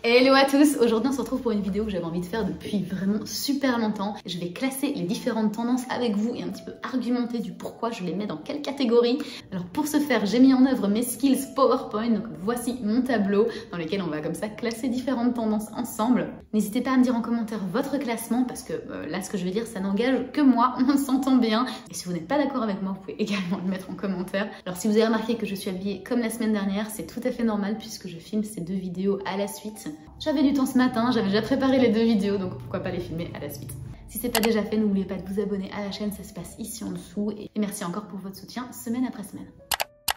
Hello à tous, aujourd'hui on se retrouve pour une vidéo que j'avais envie de faire depuis vraiment super longtemps. Je vais classer les différentes tendances avec vous et un petit peu argumenter du pourquoi je les mets dans quelle catégorie. Alors pour ce faire, j'ai mis en œuvre mes skills PowerPoint, donc voici mon tableau dans lequel on va comme ça classer différentes tendances ensemble. N'hésitez pas à me dire en commentaire votre classement parce que là ce que je vais dire ça n'engage que moi, on s'entend bien. Et si vous n'êtes pas d'accord avec moi, vous pouvez également le mettre en commentaire. Alors si vous avez remarqué que je suis habillée comme la semaine dernière, c'est tout à fait normal puisque je filme ces deux vidéos à la suite. J'avais du temps ce matin, j'avais déjà préparé les deux vidéos, donc pourquoi pas les filmer à la suite. Si c'est pas déjà fait, n'oubliez pas de vous abonner à la chaîne, ça se passe ici en dessous. Et merci encore pour votre soutien, semaine après semaine.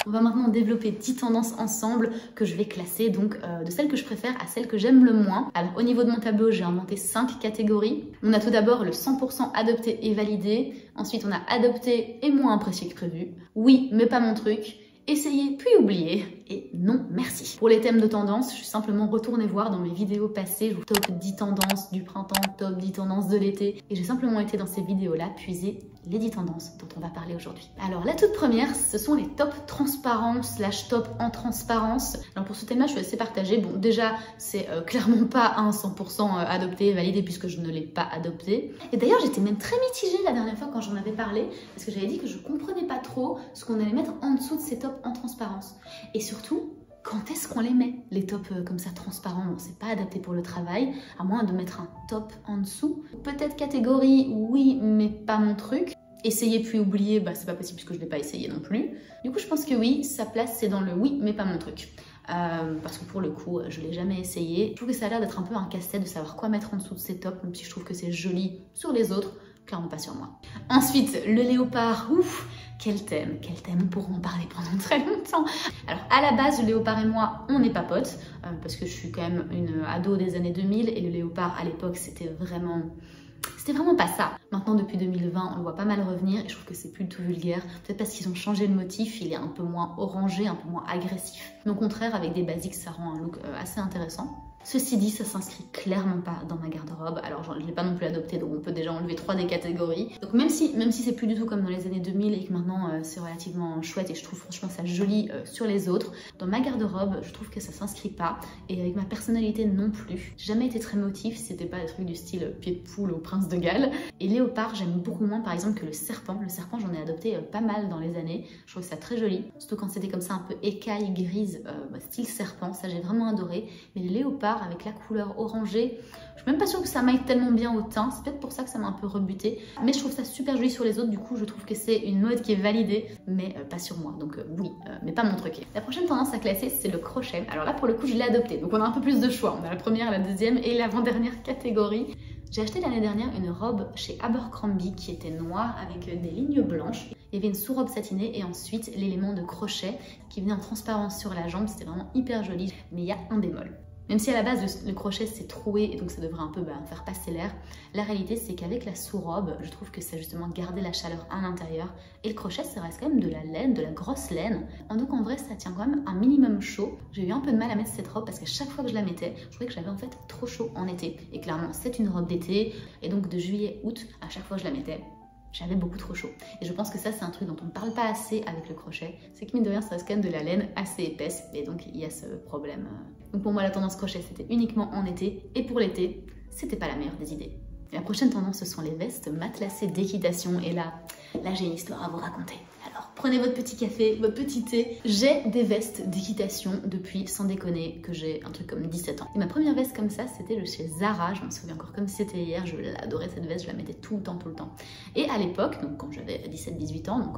On va maintenant développer 10 tendances ensemble que je vais classer, donc de celles que je préfère à celles que j'aime le moins. Alors au niveau de mon tableau, j'ai inventé 5 catégories. On a tout d'abord le 100% adopté et validé. Ensuite, on a adopté et moins apprécié que prévu. Oui, mais pas mon truc. Essayez puis oubliez et non merci. Pour les thèmes de tendance, je suis simplement retournée voir dans mes vidéos passées, je vous top 10 tendances du printemps, top 10 tendances de l'été et j'ai simplement été dans ces vidéos-là puiser les 10 tendances dont on va parler aujourd'hui. Alors la toute première, ce sont les top transparents / top en transparence. Alors pour ce thème-là, je suis assez partagée. Bon déjà, c'est clairement pas un 100% adopté et validé puisque je ne l'ai pas adopté. Et d'ailleurs, j'étais même très mitigée la dernière fois quand j'en avais parlé parce que j'avais dit que je comprenais pas trop ce qu'on allait mettre en dessous de ces tops en transparence. Et surtout, quand est-ce qu'on les met? Les tops comme ça transparents, bon, c'est pas adapté pour le travail, à moins de mettre un top en dessous. Peut-être catégorie, oui, mais pas mon truc. Essayer puis oublier, bah c'est pas possible puisque je l'ai pas essayé non plus. Du coup, je pense que oui, sa place c'est dans le oui, mais pas mon truc. Parce que pour le coup, je l'ai jamais essayé. Je trouve que ça a l'air d'être un peu un casse-tête de savoir quoi mettre en dessous de ces tops, même si je trouve que c'est joli sur les autres, clairement pas sur moi. Ensuite, le léopard, ouf, quel thème, on pourra en parler pendant très longtemps. Alors à la base, le léopard et moi, on n'est pas potes, parce que je suis quand même une ado des années 2000 et le léopard à l'époque, c'était vraiment pas ça. Maintenant, depuis 2020, on le voit pas mal revenir et je trouve que c'est plus du tout vulgaire. Peut-être parce qu'ils ont changé le motif, il est un peu moins orangé, un peu moins agressif. Mais au contraire, avec des basiques, ça rend un look assez intéressant. Ceci dit, ça s'inscrit clairement pas dans ma garde-robe. Alors, je l'ai pas non plus adopté, donc on peut déjà enlever 3 des catégories. Donc même si c'est plus du tout comme dans les années 2000 et que maintenant c'est relativement chouette et je trouve franchement ça joli sur les autres, dans ma garde-robe, je trouve que ça s'inscrit pas. Et avec ma personnalité non plus. J'ai jamais été très motif, c'était pas des trucs du style pied de poule au prince de Galles. Et léopard, j'aime beaucoup moins par exemple que le serpent. Le serpent, j'en ai adopté pas mal dans les années. Je trouve ça très joli. Surtout quand c'était comme ça un peu écaille grise, style serpent. Ça, j'ai vraiment adoré. Mais le léopard, avec la couleur orangée, je suis même pas sûre que ça m'aille tellement bien au teint, c'est peut-être pour ça que ça m'a un peu rebuté, mais je trouve ça super joli sur les autres, du coup je trouve que c'est une mode qui est validée, mais pas sur moi, donc oui, mais pas mon truc. La prochaine tendance à classer, c'est le crochet. Alors là pour le coup je l'ai adopté, donc on a un peu plus de choix, on a la première, la deuxième et l'avant-dernière catégorie. J'ai acheté l'année dernière une robe chez Abercrombie qui était noire avec des lignes blanches. Il y avait une sous-robe satinée et ensuite l'élément de crochet qui venait en transparence sur la jambe, c'était vraiment hyper joli, mais il y a un bémol. Même si à la base le crochet s'est troué et donc ça devrait un peu faire passer l'air, la réalité c'est qu'avec la sous-robe, je trouve que ça a justement gardé la chaleur à l'intérieur et le crochet ça reste quand même de la laine, de la grosse laine. Donc en vrai ça tient quand même un minimum chaud. J'ai eu un peu de mal à mettre cette robe parce qu'à chaque fois que je la mettais, je trouvais que j'avais en fait trop chaud en été. Et clairement c'est une robe d'été et donc de juillet-août, à chaque fois que je la mettais, j'avais beaucoup trop chaud. Et je pense que ça, c'est un truc dont on ne parle pas assez avec le crochet. C'est que mine de rien, ça reste quand même de la laine assez épaisse. Et donc, il y a ce problème. Donc pour moi, la tendance crochet, c'était uniquement en été. Et pour l'été, c'était pas la meilleure des idées. Et la prochaine tendance, ce sont les vestes matelassées d'équitation. Et là j'ai une histoire à vous raconter. Alors, prenez votre petit café, votre petit thé. J'ai des vestes d'équitation depuis, sans déconner, que j'ai un truc comme 17 ans. Et ma première veste comme ça, c'était de chez Zara. Je m'en souviens encore comme si c'était hier. Je l'adorais cette veste, je la mettais tout le temps. Et à l'époque, donc quand j'avais 17-18 ans, donc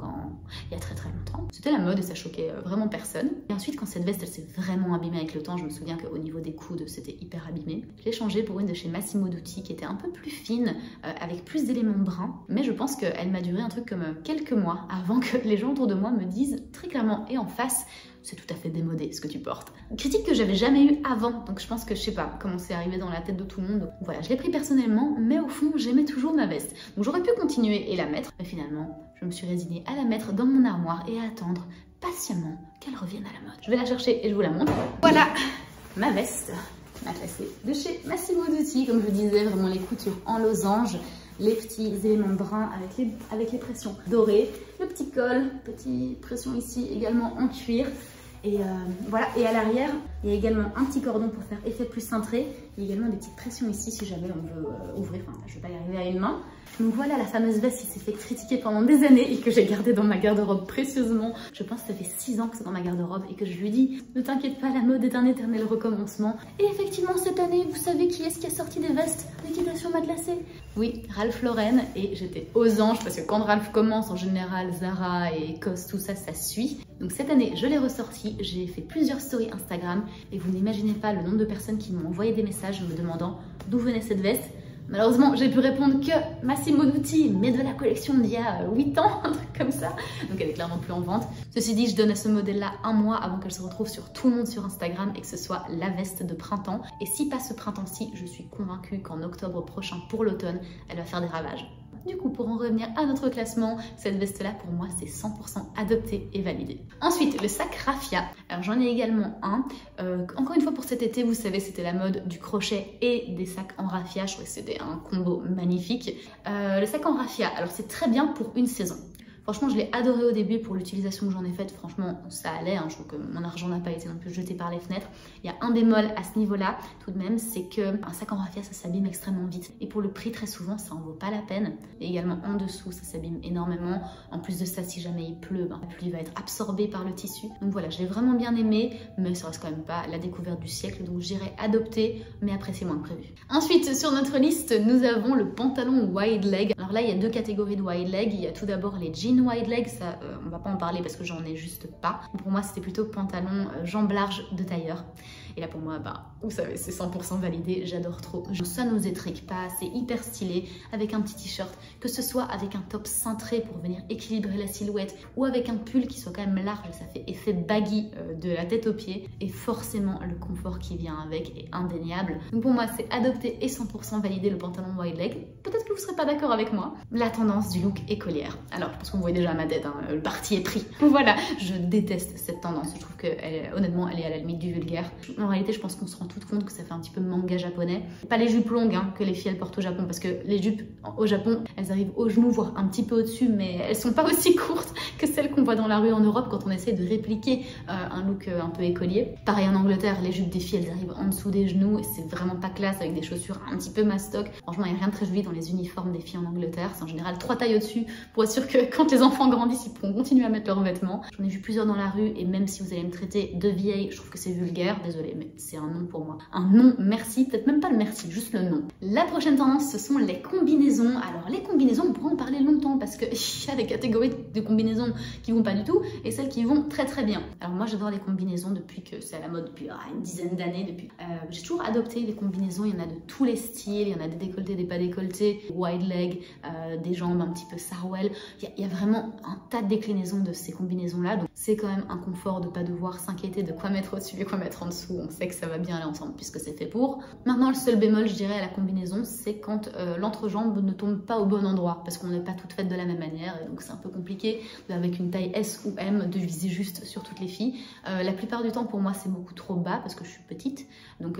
il y a très longtemps, c'était la mode et ça choquait vraiment personne. Et ensuite, quand cette veste, elle s'est vraiment abîmée avec le temps, je me souviens qu'au niveau des coudes, c'était hyper abîmé. Je l'ai changée pour une de chez Massimo Dutti qui était un peu plus fine, avec plus d'éléments bruns. Mais je pense qu'elle m'a duré un truc comme quelques mois avant que les gens autour de moi me disent très clairement et en face, c'est tout à fait démodé ce que tu portes. Une critique que j'avais jamais eue avant, donc je pense que je sais pas comment c'est arrivé dans la tête de tout le monde. Donc voilà, je l'ai pris personnellement, mais au fond, j'aimais toujours ma veste. Donc j'aurais pu continuer et la mettre, mais finalement, je me suis résignée à la mettre dans mon armoire et à attendre patiemment qu'elle revienne à la mode. Je vais la chercher et je vous la montre. Voilà ma veste matelassée de chez Massimo Dutti, comme je disais, vraiment les coutures en losange, les petits éléments bruns avec les pressions dorées, le petit col, petite pression ici également en cuir. Et voilà, et à l'arrière, Il y a également un petit cordon pour faire effet plus cintré. Il y a également des petites pressions ici si jamais on veut ouvrir. Enfin, je ne vais pas y arriver à une main. Donc voilà la fameuse veste qui s'est fait critiquer pendant des années et que j'ai gardée dans ma garde-robe précieusement. Je pense que ça fait 6 ans que c'est dans ma garde-robe et que je lui dis ne t'inquiète pas, la mode est un éternel recommencement. Et effectivement cette année, vous savez qui est-ce qui a sorti des vestes d'équitation matelassée? Oui, Ralph Lauren, et j'étais aux anges parce que quand Ralph commence, en général Zara et Cos, tout ça, ça suit. Donc cette année, je l'ai ressorti, j'ai fait plusieurs stories Instagram et vous n'imaginez pas le nombre de personnes qui m'ont envoyé des messages me demandant d'où venait cette veste. Malheureusement, j'ai pu répondre que Massimo Dutti, mais de la collection d'il y a 8 ans, un truc comme ça. Donc elle est clairement plus en vente. Ceci dit, je donne à ce modèle-là 1 mois avant qu'elle se retrouve sur tout le monde sur Instagram et que ce soit la veste de printemps. Et si pas ce printemps-ci, je suis convaincue qu'en octobre prochain pour l'automne, elle va faire des ravages. Du coup, pour en revenir à notre classement, cette veste-là, pour moi, c'est 100% adopté et validé. Ensuite, le sac raffia. Alors, j'en ai également un. Encore une fois, pour cet été, vous savez, c'était la mode du crochet et des sacs en raffia. Je trouvais que c'était un combo magnifique. Le sac en raffia, alors c'est très bien pour une saison. Franchement, je l'ai adoré au début pour l'utilisation que j'en ai faite. Franchement, ça allait. Hein. Je trouve que mon argent n'a pas été non plus jeté par les fenêtres. Il y a un bémol à ce niveau-là, tout de même, c'est qu'un sac en raffia, ça s'abîme extrêmement vite. Et pour le prix, très souvent, ça en vaut pas la peine. Et également en dessous, ça s'abîme énormément. En plus de ça, si jamais il pleut, la pluie va être absorbée par le tissu. Donc voilà, je l'ai vraiment bien aimé, mais ça reste quand même pas la découverte du siècle. Donc j'irai adopter, mais après c'est moins que prévu. Ensuite, sur notre liste, nous avons le pantalon wide leg. Alors là, il y a 2 catégories de wide leg. Il y a tout d'abord les jeans wide leg, ça on va pas en parler parce que j'en ai juste pas. Pour moi c'était plutôt pantalon jambes larges de tailleur. Et là pour moi, vous savez, c'est 100% validé, j'adore trop. Ça nous étrique pas, c'est hyper stylé avec un petit t-shirt, que ce soit avec un top cintré pour venir équilibrer la silhouette ou avec un pull qui soit quand même large, ça fait effet baggy de la tête aux pieds et forcément le confort qui vient avec est indéniable. Donc pour moi c'est adopté et 100% validé le pantalon wide leg. Peut-être que vous serez pas d'accord avec moi. La tendance du look écolière. Alors je pense qu'on voit déjà à ma tête, hein, le parti est pris. Voilà, je déteste cette tendance, je trouve que honnêtement elle est à la limite du vulgaire. En réalité je pense qu'on se rend toute compte que ça fait un petit peu manga japonais. Pas les jupes longues hein, que les filles elles portent au Japon, parce que les jupes au Japon elles arrivent aux genoux voire un petit peu au-dessus, mais elles sont pas aussi courtes que celles qu'on voit dans la rue en Europe quand on essaie de répliquer un look un peu écolier. Pareil en Angleterre, les jupes des filles elles arrivent en dessous des genoux et c'est vraiment pas classe avec des chaussures un petit peu mastoc. Franchement il n'y a rien de très joli dans les uniformes des filles en Angleterre, c'est en général 3 tailles au-dessus pour être sûr que quand les enfants grandissent ils pourront continuer à mettre leurs vêtements. J'en ai vu plusieurs dans la rue et même si vous allez me traiter de vieille, je trouve que c'est vulgaire, désolée mais c'est un non pour moi. Un non merci, peut-être même pas le merci, juste le non. La prochaine tendance ce sont les combinaisons. Alors les combinaisons on pourra en parler longtemps parce qu'il y a des catégories de combinaisons qui vont pas du tout et celles qui vont très très bien. Alors moi j'adore les combinaisons depuis que c'est à la mode depuis une dizaine d'années. J'ai toujours adopté les combinaisons, il y en a de tous les styles, il y en a des décolletés, des pas décolletés, wide leg, des jambes un petit peu sarwell. Il y a vraiment un tas de déclinaisons de ces combinaisons là, donc c'est quand même un confort de pas devoir s'inquiéter de quoi mettre au-dessus et quoi mettre en dessous. On sait que ça va bien aller ensemble puisque c'est fait pour. Maintenant le seul bémol je dirais à la combinaison c'est quand l'entrejambe ne tombe pas au bon endroit parce qu'on n'est pas toutes faites de la même manière et donc c'est un peu compliqué avec une taille S ou M de viser juste sur toutes les filles. La plupart du temps pour moi c'est beaucoup trop bas parce que je suis petite, donc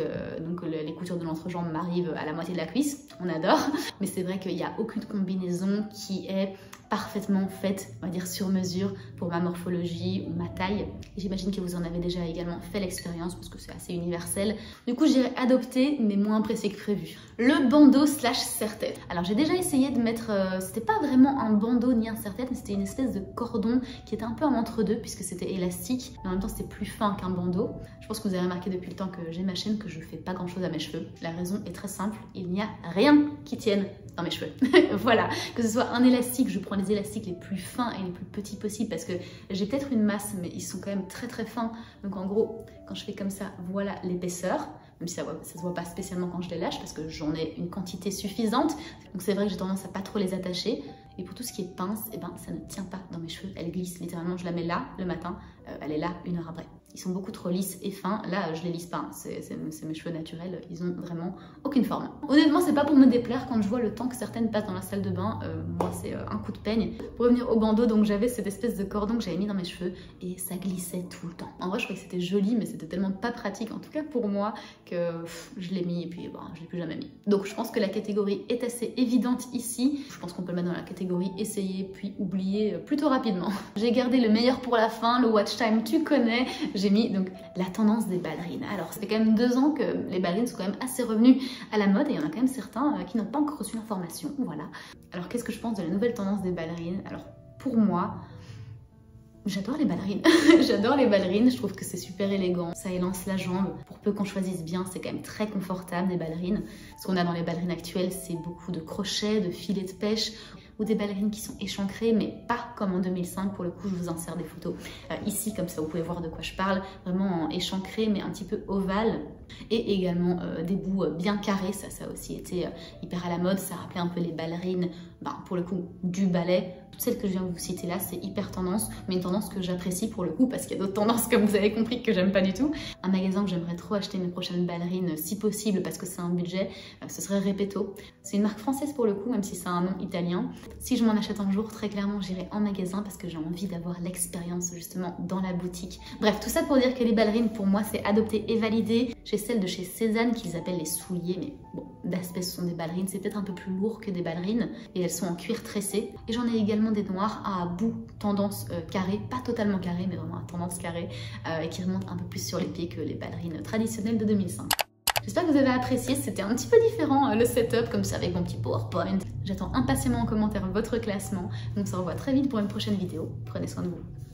les coutures de l'entrejambe m'arrivent à la moitié de la cuisse, on adore, mais c'est vrai qu'il n'y a aucune combinaison qui est parfaitement faite, on va dire sur mesure pour ma morphologie ou ma taille. J'imagine que vous en avez déjà également fait l'expérience parce que c'est assez universel. Du coup, j'irai adopter, mais moins pressé que prévu. Le bandeau slash serre-tête. Alors, j'ai déjà essayé de mettre, c'était pas vraiment un bandeau ni un serre-tête, mais c'était une espèce de cordon qui était un peu en entre-deux puisque c'était élastique, mais en même temps c'était plus fin qu'un bandeau. Je pense que vous avez remarqué depuis le temps que j'ai ma chaîne que je fais pas grand chose à mes cheveux. La raison est très simple, il n'y a rien qui tienne dans mes cheveux. Voilà, que ce soit un élastique, je prends les élastiques les plus fins et les plus petits possibles parce que j'ai peut-être une masse mais ils sont quand même très très fins. Donc en gros, quand je fais comme ça, voilà l'épaisseur. Même si ça se voit pas spécialement quand je les lâche parce que j'en ai une quantité suffisante. Donc c'est vrai que j'ai tendance à pas trop les attacher. Et pour tout ce qui est pince, eh ben, ça ne tient pas dans mes cheveux. Elle glisse littéralement, je la mets là le matin, elle est là 1 heure après. Ils sont beaucoup trop lisses et fins. Là, je les lisse pas, hein. C'est mes cheveux naturels, ils ont vraiment aucune forme. Honnêtement, c'est pas pour me déplaire quand je vois le temps que certaines passent dans la salle de bain. Moi, c'est un coup de peigne. Pour revenir au bandeau, donc j'avais cette espèce de cordon que j'avais mis dans mes cheveux et ça glissait tout le temps. En vrai, je trouvais que c'était joli, mais c'était tellement pas pratique, en tout cas pour moi, que je l'ai mis et puis bon, je l'ai plus jamais mis. Donc je pense que la catégorie est assez évidente ici. Je pense qu'on peut le mettre dans la catégorie essayer puis oublier plutôt rapidement. J'ai gardé le meilleur pour la fin, le watch time tu connais. j'ai mis donc la tendance des ballerines. Alors ça fait quand même 2 ans que les ballerines sont quand même assez revenues à la mode et il y en a quand même certains qui n'ont pas encore reçu l'information, voilà. Alors qu'est-ce que je pense de la nouvelle tendance des ballerines? Alors pour moi, j'adore les ballerines. J'adore les ballerines, je trouve que c'est super élégant, ça élance la jambe. Pour peu qu'on choisisse bien, c'est quand même très confortable des ballerines. Ce qu'on a dans les ballerines actuelles, c'est beaucoup de crochets, de filets de pêche, ou des ballerines qui sont échancrées, mais pas comme en 2005. Pour le coup, je vous insère des photos ici, comme ça vous pouvez voir de quoi je parle. Vraiment en échancré, mais un petit peu ovale. Et également des bouts bien carrés, ça a aussi été hyper à la mode. Ça rappelait un peu les ballerines, pour le coup, du ballet. Toutes celles que je viens de vous citer là, c'est hyper tendance, mais une tendance que j'apprécie pour le coup, parce qu'il y a d'autres tendances, comme vous avez compris, que j'aime pas du tout. Un magasin que j'aimerais trop acheter mes prochaines ballerines, si possible, parce que c'est un budget, ce serait Repetto. C'est une marque française pour le coup, même si c'est un nom italien. Si je m'en achète un jour, très clairement, j'irai en magasin parce que j'ai envie d'avoir l'expérience justement dans la boutique. Bref, tout ça pour dire que les ballerines, pour moi, c'est adopté et validé. J'ai celles de chez Cézanne qu'ils appellent les souliers, mais bon, d'aspect ce sont des ballerines, c'est peut-être un peu plus lourd que des ballerines et elles sont en cuir tressé. Et j'en ai également des noires à bout tendance carré, pas totalement carré, mais vraiment à tendance carré, et qui remontent un peu plus sur les pieds que les ballerines traditionnelles de 2005. J'espère que vous avez apprécié, c'était un petit peu différent le setup, comme ça avec mon petit PowerPoint. J'attends impatiemment en commentaire votre classement, donc on se revoit très vite pour une prochaine vidéo. Prenez soin de vous.